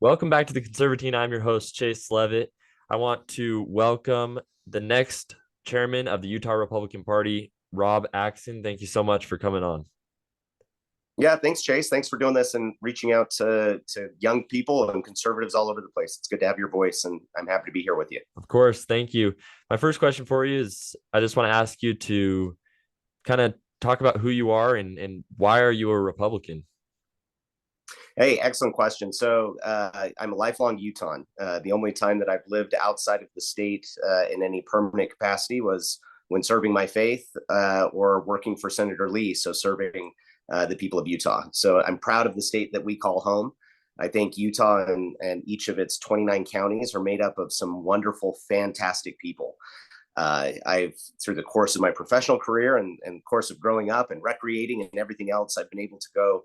Welcome back to the Conservatine. I'm your host, Chase Levitt. I want to welcome the next chairman of the Utah Republican Party, Rob Axson. Thank you so much for coming on. Yeah, thanks, Chase. Thanks for doing this and reaching out to young people and conservatives all over the place. It's good to have your voice, and I'm happy to be here with you. Of course, thank you. My first question for you is I just want to ask you to kind of talk about who you are and why are you a Republican? Hey, excellent question. So I'm a lifelong Utahn. The only time that I've lived outside of the state in any permanent capacity was when serving my faith or working for Senator Lee, so serving the people of Utah. So I'm proud of the state that we call home. I think Utah and each of its 29 counties are made up of some wonderful, fantastic people. I've, through the course of my professional career and course of growing up and recreating and everything else, I've been able to go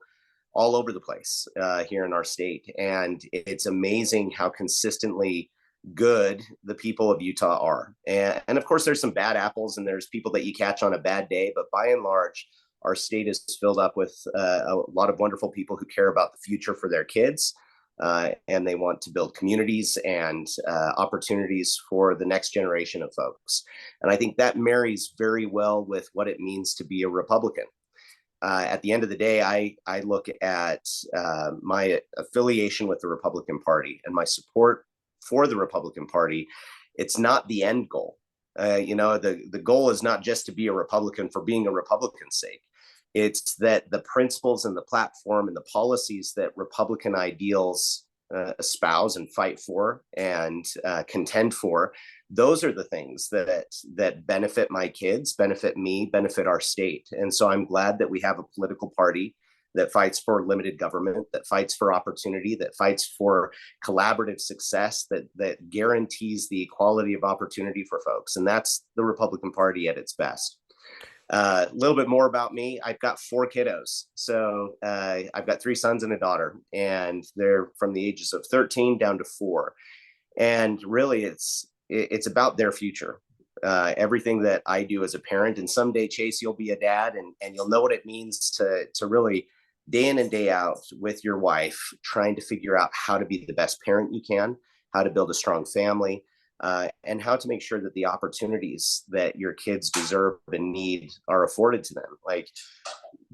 all over the place here in our state. And it's amazing how consistently good the people of Utah are. And of course, there's some bad apples and there's people that you catch on a bad day. But by and large, our state is filled up with a lot of wonderful people who care about the future for their kids. And they want to build communities and opportunities for the next generation of folks. And I think that marries very well with what it means to be a Republican. At the end of the day, I look at my affiliation with the Republican Party and my support for the Republican Party. It's not the end goal. The goal is not just to be a Republican for being a Republican's sake. It's that the principles and the platform and the policies that Republican ideals espouse and fight for and contend for, those are the things that benefit my kids, benefit me, benefit our state. And so I'm glad that we have a political party that fights for limited government, that fights for opportunity, that fights for collaborative success, that guarantees the equality of opportunity for folks. And that's the Republican Party at its best. A little bit more about me. I've got 4 kiddos. So I've got 3 sons and a daughter, and they're from the ages of 13 down to 4. And really, it's about their future. Everything that I do as a parent, and someday, Chase, you'll be a dad, and you'll know what it means to really day in and day out with your wife, trying to figure out how to be the best parent you can, how to build a strong family, and how to make sure that the opportunities that your kids deserve and need are afforded to them. Like,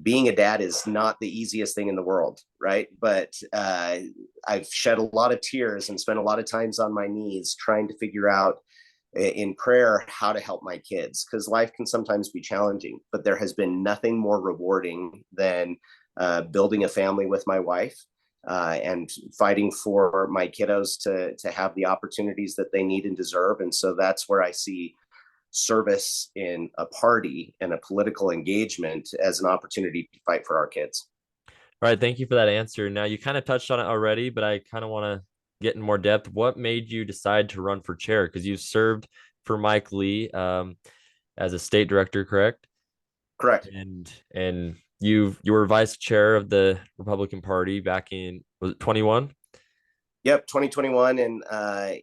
being a dad is not the easiest thing in the world, right? But I've shed a lot of tears and spent a lot of times on my knees trying to figure out in prayer how to help my kids, because life can sometimes be challenging. But there has been nothing more rewarding than building a family with my wife. And fighting for my kiddos to have the opportunities that they need and deserve. And so that's where I see service in a party and a political engagement as an opportunity to fight for our kids. All right, thank you for that answer. Now, you kind of touched on it already, but I kind of want to get in more depth. What made you decide to run for chair? Because you served for Mike Lee as a state director, correct? Correct. And you were vice chair of the Republican Party back in, was it 21? Yep, 2021 and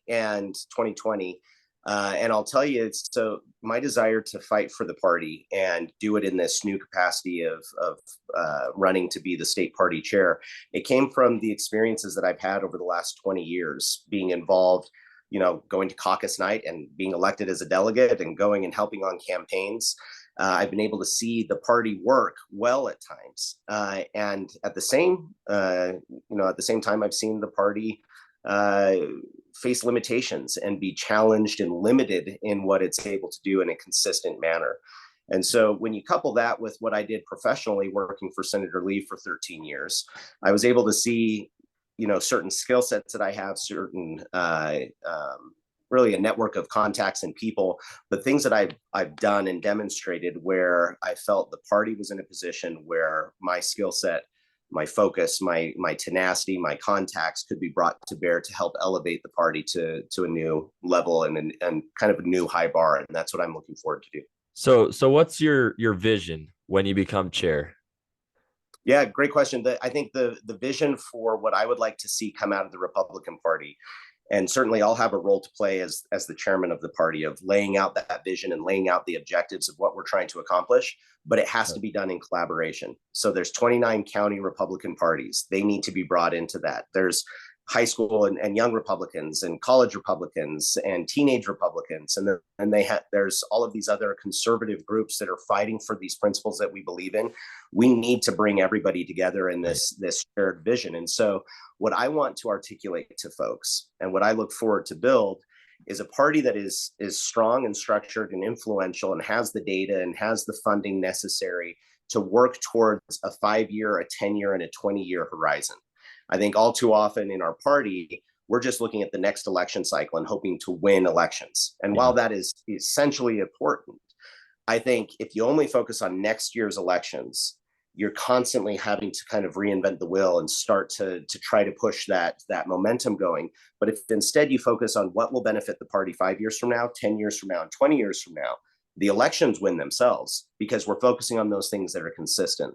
2020. And I'll tell you, so my desire to fight for the party and do it in this new capacity of running to be the state party chair, it came from the experiences that I've had over the last 20 years, being involved, going to caucus night and being elected as a delegate and going and helping on campaigns. I've been able to see the party work well at times, and at the same time, I've seen the party face limitations and be challenged and limited in what it's able to do in a consistent manner. And so when you couple that with what I did professionally working for Senator Lee for 13 years, I was able to see, certain skill sets that I have, certain really a network of contacts and people, but things that I've done and demonstrated where I felt the party was in a position where my skill set, my focus, my tenacity, my contacts could be brought to bear to help elevate the party to a new level and kind of a new high bar. And that's what I'm looking forward to do. So what's your vision when you become chair? Yeah, great question. I think the vision for what I would like to see come out of the Republican Party, and certainly I'll have a role to play as the chairman of the party, of laying out that vision and laying out the objectives of what we're trying to accomplish, but it has to be done in collaboration. So there's 29 county Republican parties. They need to be brought into that. There's high school and young Republicans and college Republicans and teenage Republicans. And there's all of these other conservative groups that are fighting for these principles that we believe in. We need to bring everybody together in this shared vision. And so what I want to articulate to folks and what I look forward to build is a party that is strong and structured and influential and has the data and has the funding necessary to work towards a 5-year, a 10-year, and a 20-year horizon. I think all too often in our party, we're just looking at the next election cycle and hoping to win elections. And while that is essentially important, I think if you only focus on next year's elections, you're constantly having to kind of reinvent the wheel and start to try to push that momentum going. But if instead you focus on what will benefit the party 5 years from now, 10 years from now, and 20 years from now, the elections win themselves because we're focusing on those things that are consistent.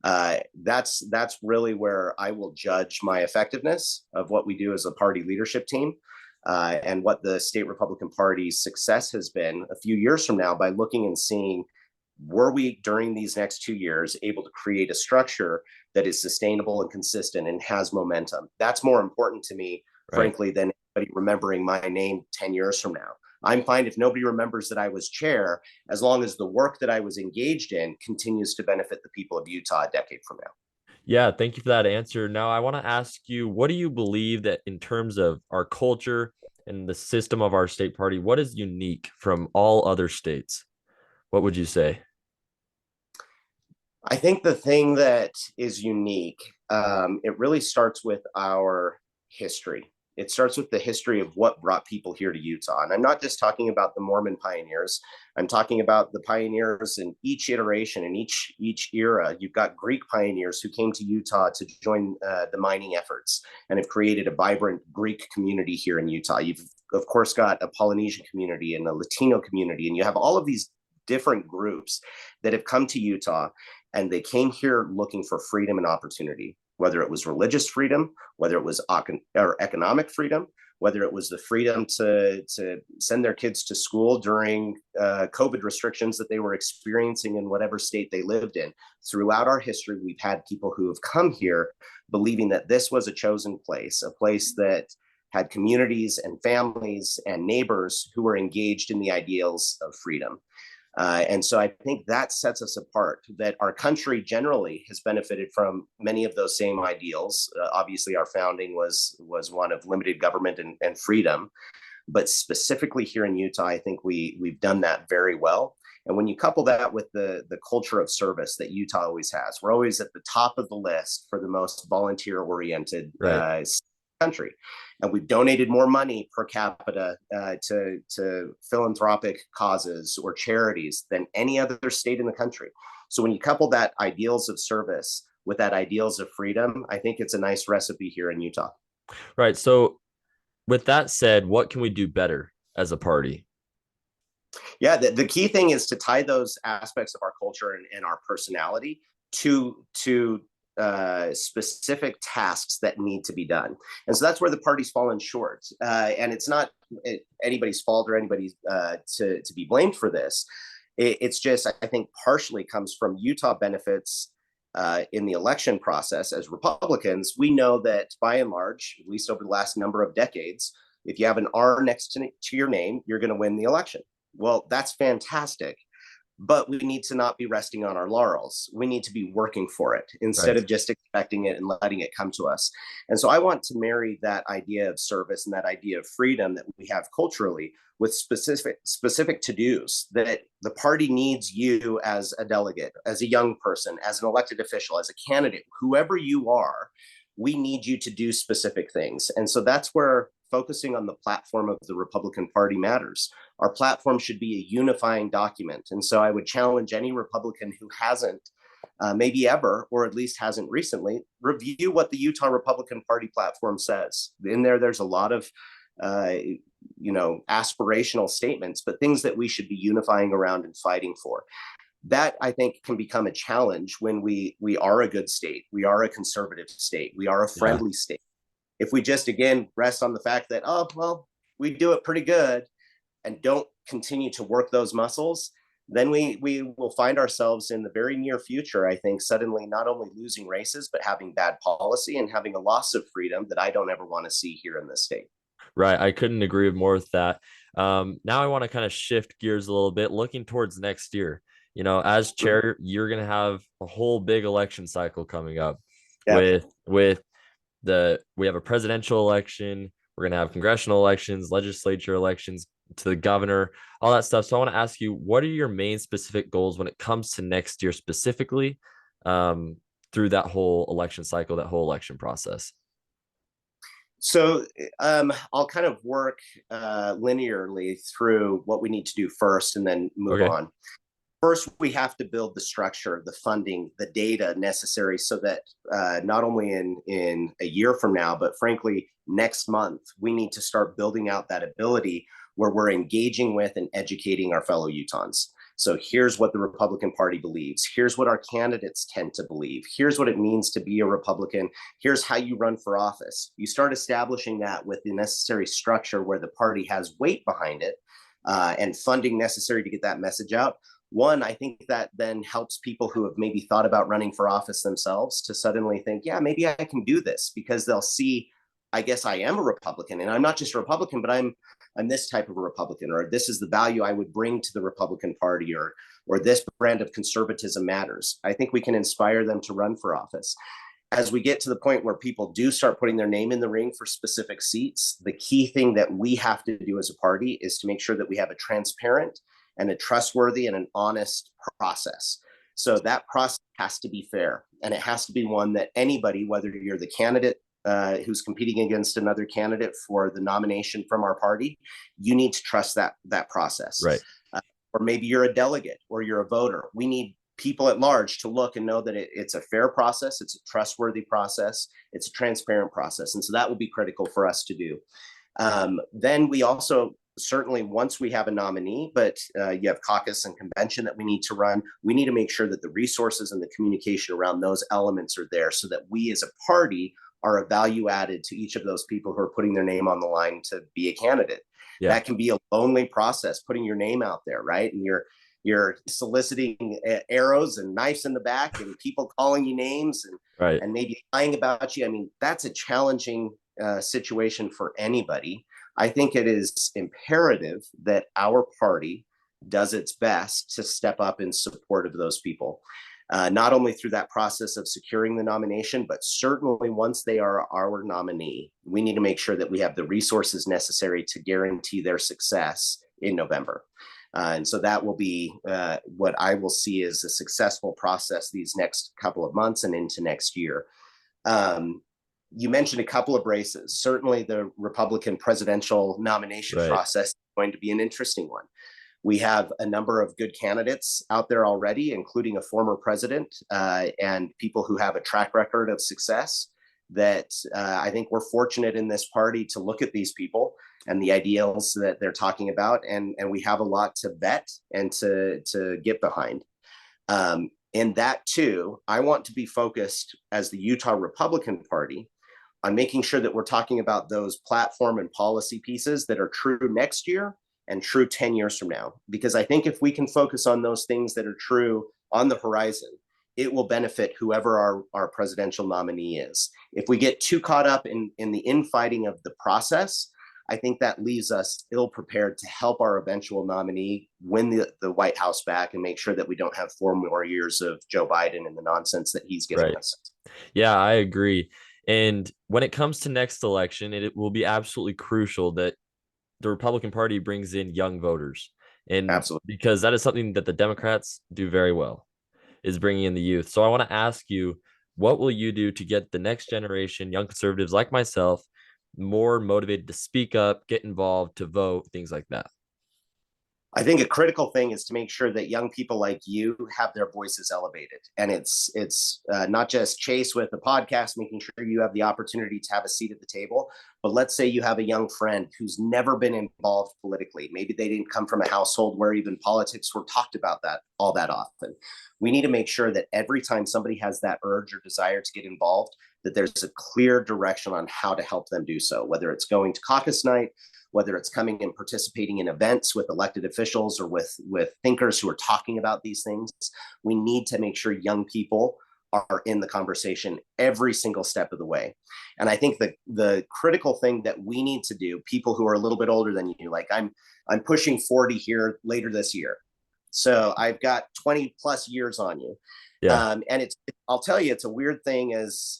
That's really where I will judge my effectiveness of what we do as a party leadership team, and what the state Republican Party's success has been a few years from now by looking and seeing, were we during these next 2 years able to create a structure that is sustainable and consistent and has momentum? That's more important to me, frankly, than anybody remembering my name 10 years from now. I'm fine if nobody remembers that I was chair, as long as the work that I was engaged in continues to benefit the people of Utah a decade from now. Yeah, thank you for that answer. Now, I want to ask you, what do you believe that in terms of our culture and the system of our state party, what is unique from all other states? What would you say? I think the thing that is unique, it really starts with our history. It starts with the history of what brought people here to Utah. And I'm not just talking about the Mormon pioneers. I'm talking about the pioneers in each iteration, in each era. You've got Greek pioneers who came to Utah to join the mining efforts and have created a vibrant Greek community here in Utah. You've, of course, got a Polynesian community and a Latino community, and you have all of these different groups that have come to Utah, and they came here looking for freedom and opportunity, whether it was religious freedom, whether it was economic freedom, whether it was the freedom to send their kids to school during COVID restrictions that they were experiencing in whatever state they lived in. Throughout our history, we've had people who have come here believing that this was a chosen place, a place that had communities and families and neighbors who were engaged in the ideals of freedom. And so I think that sets us apart, that our country generally has benefited from many of those same ideals. Obviously, our founding was one of limited government and freedom. But specifically here in Utah, I think we've done that very well. And when you couple that with the culture of service that Utah always has, we're always at the top of the list for the most volunteer-oriented country. And we've donated more money per capita to philanthropic causes or charities than any other state in the country. So when you couple that ideals of service with that ideals of freedom, I think it's a nice recipe here in Utah. Right. So with that said, what can we do better as a party? Yeah, the key thing is to tie those aspects of our culture and our personality to specific tasks that need to be done. And so that's where the party's fallen short. And it's not anybody's fault or anybody's to be blamed for this. It's just, I think, partially comes from Utah benefits in the election process. As Republicans, we know that by and large, at least over the last number of decades, if you have an R next to your name, you're going to win the election. Well, that's fantastic. But we need to not be resting on our laurels. We need to be working for it instead of just expecting it and letting it come to us. And so I want to marry that idea of service and that idea of freedom that we have culturally with specific to-dos, that the party needs you as a delegate, as a young person, as an elected official, as a candidate, whoever you are. We need you to do specific things. And so that's where focusing on the platform of the Republican Party matters. Our platform should be a unifying document. And so I would challenge any Republican who hasn't, maybe ever, or at least hasn't recently, review what the Utah Republican Party platform says. In there's a lot of, aspirational statements, but things that we should be unifying around and fighting for. That, I think, can become a challenge when we are a good state, we are a conservative state, we are a friendly state. If we just, again, rest on the fact that, oh, well, we do it pretty good and don't continue to work those muscles, then we will find ourselves in the very near future, I think, suddenly not only losing races, but having bad policy and having a loss of freedom that I don't ever want to see here in this state. Right. I couldn't agree more with that. Now I want to kind of shift gears a little bit, looking towards next year. As chair, you're going to have a whole big election cycle coming up Yep. with we have a presidential election. We're going to have congressional elections, legislature elections to the governor, all that stuff. So I want to ask you, what are your main specific goals when it comes to next year specifically, through that whole election cycle, that whole election process? So I'll kind of work linearly through what we need to do first and then move Okay. on. First, we have to build the structure, the funding, the data necessary so that not only in a year from now, but frankly, next month, we need to start building out that ability where we're engaging with and educating our fellow Utahns. So here's what the Republican Party believes. Here's what our candidates tend to believe. Here's what it means to be a Republican. Here's how you run for office. You start establishing that with the necessary structure where the party has weight behind it and funding necessary to get that message out. One, I think that then helps people who have maybe thought about running for office themselves to suddenly think, yeah, maybe I can do this, because they'll see, I guess I am a Republican, and I'm not just a Republican, but I'm this type of a Republican, or this is the value I would bring to the Republican Party, or this brand of conservatism matters. I think we can inspire them to run for office. As we get to the point where people do start putting their name in the ring for specific seats, the key thing that we have to do as a party is to make sure that we have a transparent and a trustworthy and an honest process. So that process has to be fair, and it has to be one that anybody, whether you're the candidate who's competing against another candidate for the nomination from our party, you need to trust that process. Right. Or maybe you're a delegate or you're a voter. We need people at large to look and know that it's a fair process, it's a trustworthy process, it's a transparent process. And so that will be critical for us to do. Then we also, certainly once we have a nominee, but you have caucus and convention that we need to run, we need to make sure that the resources and the communication around those elements are there so that we as a party are a value added to each of those people who are putting their name on the line to be a candidate. Yeah. That can be a lonely process, putting your name out there, right? And you're soliciting arrows and knives in the back and people calling you names and maybe lying about you. I mean, that's a challenging situation for anybody. I think it is imperative that our party does its best to step up in support of those people, not only through that process of securing the nomination, but certainly once they are our nominee, we need to make sure that we have the resources necessary to guarantee their success in November. And so that will be what I will see as a successful process these next couple of months and into next year. You mentioned a couple of races. Certainly the Republican presidential nomination process is going to be an interesting one. We have a number of good candidates out there already, including a former president and people who have a track record of success that I think we're fortunate in this party to look at these people and the ideals that they're talking about. And we have a lot to vet and to get behind. In that too, I want to be focused as the Utah Republican Party on making sure that we're talking about those platform and policy pieces that are true next year and true 10 years from now. Because I think if we can focus on those things that are true on the horizon, it will benefit whoever our presidential nominee is. If we get too caught up in the infighting of the process, I think that leaves us ill prepared to help our eventual nominee win the White House back and make sure that we don't have 4 more years of Joe Biden and the nonsense that he's giving us. Yeah, I agree. And when it comes to next election, it will be absolutely crucial that the Republican Party brings in young voters. And Absolutely. because that is something that the Democrats do very well, is bringing in the youth. So I want to ask you, what will you do to get the next generation, young conservatives like myself, more motivated to speak up, get involved, to vote, things like that? I think a critical thing is to make sure that young people like you have their voices elevated. And it's not just Chase with the podcast, making sure you have the opportunity to have a seat at the table. But let's say you have a young friend who's never been involved politically. Maybe they didn't come from a household where even politics were talked about that all that often. We need to make sure that every time somebody has that urge or desire to get involved, that there's a clear direction on how to help them do so, whether it's going to caucus night, whether it's coming and participating in events with elected officials or with thinkers who are talking about these things. We need to make sure young people are in the conversation every single step of the way. And I think the critical thing that we need to do, people who are a little bit older than you, like I'm pushing 40 here later this year. So I've got 20 plus years on you. Yeah. And I'll tell you, it's a weird thing as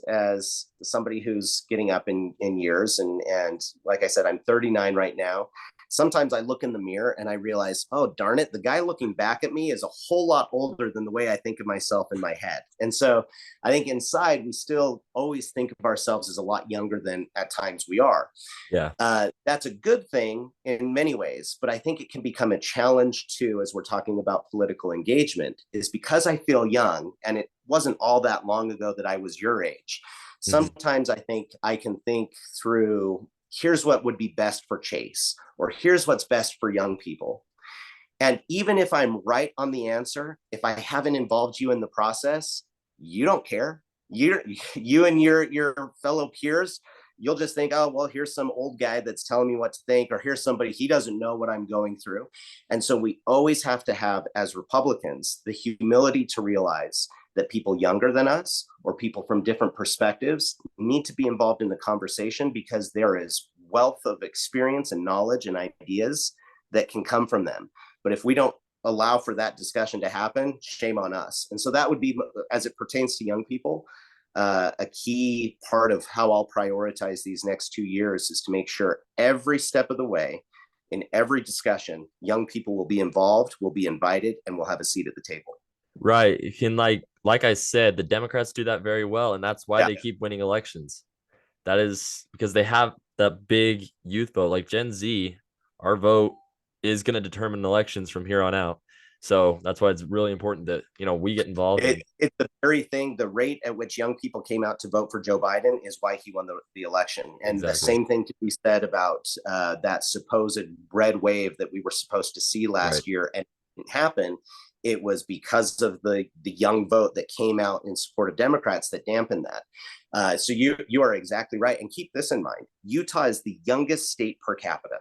somebody who's getting up in years. And like I said, I'm 39 right now. Sometimes I look in the mirror and I realize, oh, darn it, the guy looking back at me is a whole lot older than the way I think of myself in my head. And so I think inside, we still always think of ourselves as a lot younger than at times we are. Yeah. That's a good thing in many ways, but I think it can become a challenge too, as we're talking about political engagement, is because I feel young, and it wasn't all that long ago that I was your age. Sometimes I think I can think through, here's what would be best for Chase, or here's what's best for young people. And even if I'm right on the answer, if I haven't involved you in the process, you don't care. You and your fellow peers, you'll just think, oh, well, here's some old guy that's telling me what to think, or here's somebody, he doesn't know what I'm going through. And so we always have to have, as Republicans, the humility to realize that people younger than us or people from different perspectives need to be involved in the conversation, because there is wealth of experience and knowledge and ideas that can come from them. But if we don't allow for that discussion to happen, shame on us. And so that would be, as it pertains to young people, a key part of how I'll prioritize these next 2 years is to make sure every step of the way, in every discussion, young people will be involved, will be invited, and will have a seat at the table. Right. You can, like I said, the Democrats do that very well, and that's why they keep winning elections. That is because they have that big youth vote. Like Gen Z, our vote is going to determine elections from here on out. So that's why it's really important that, we get involved. It's the very thing, the rate at which young people came out to vote for Joe Biden is why he won the election. And the same thing could be said about that supposed red wave that we were supposed to see last year, and it didn't happen. It was because of the young vote that came out in support of Democrats that dampened that. So you are exactly right. And keep this in mind. Utah is the youngest state per capita.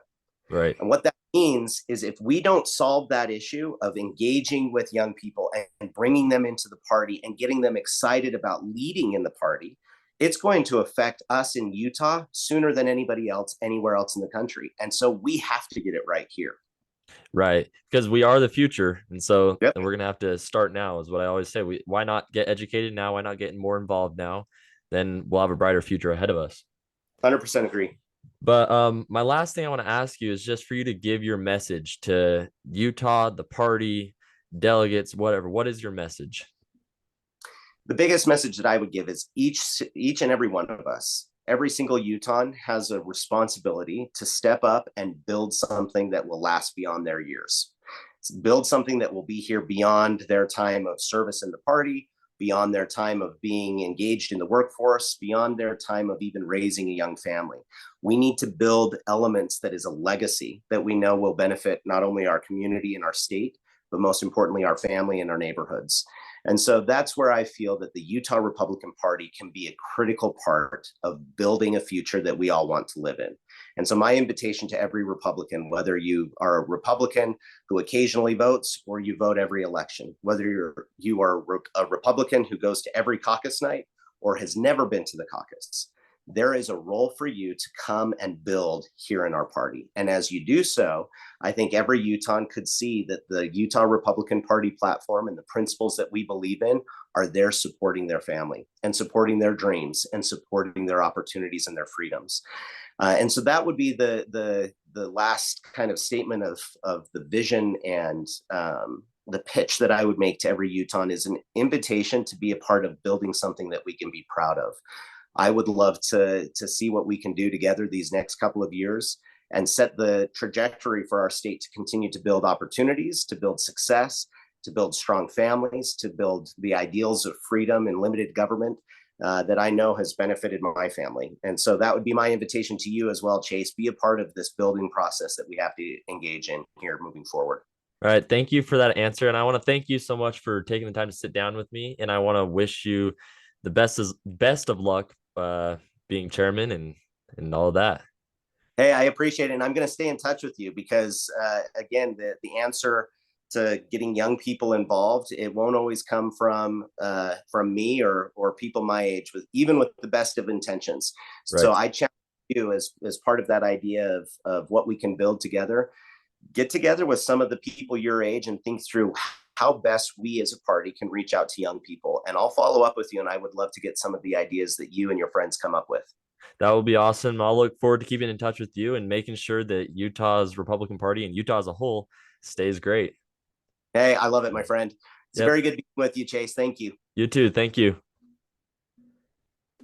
Right. And what that means is, if we don't solve that issue of engaging with young people and bringing them into the party and getting them excited about leading in the party, it's going to affect us in Utah sooner than anybody else anywhere else in the country. And so we have to get it right here. Right. Because we are the future. And so we're going to have to start now, is what I always say. Why not get educated now? Why not get more involved now? Then we'll have a brighter future ahead of us. 100% agree. But my last thing I want to ask you is just for you to give your message to Utah, the party, delegates, whatever. What is your message? The biggest message that I would give is each and every one of us, every single Utahn has a responsibility to step up and build something that will last beyond their years. Build something that will be here beyond their time of service in the party, beyond their time of being engaged in the workforce, beyond their time of even raising a young family. We need to build elements that is a legacy that we know will benefit not only our community and our state, but most importantly, our family and our neighborhoods. And so that's where I feel that the Utah Republican Party can be a critical part of building a future that we all want to live in. And so my invitation to every Republican, whether you are a Republican who occasionally votes or you vote every election, whether you are a Republican who goes to every caucus night or has never been to the caucus, there is a role for you to come and build here in our party. And as you do so, I think every Utahn could see that the Utah Republican Party platform and the principles that we believe in are there supporting their family and supporting their dreams and supporting their opportunities and their freedoms. And so that would be the last kind of statement of the vision and the pitch that I would make to every Utahn is an invitation to be a part of building something that we can be proud of. I would love to see what we can do together these next couple of years and set the trajectory for our state to continue to build opportunities, to build success, to build strong families, to build the ideals of freedom and limited government that I know has benefited my family. And so that would be my invitation to you as well, Chase. Be a part of this building process that we have to engage in here moving forward. All right. Thank you for that answer. And I want to thank you so much for taking the time to sit down with me. And I want to wish you the best of luck uh, being chairman and all of that. Hey, I appreciate it. And I'm going to stay in touch with you because, again, the answer to getting young people involved, it won't always come from me or people my age, with even with the best of intentions. So Right. I challenge you as part of that idea of what we can build together. Get together with some of the people your age and think through how best we as a party can reach out to young people. And I'll follow up with you. And I would love to get some of the ideas that you and your friends come up with. That will be awesome. I'll look forward to keeping in touch with you and making sure that Utah's Republican Party and Utah as a whole stays great. Hey, I love it, my friend. It's Yep. very good being with you, Chase. Thank you. You too. Thank you.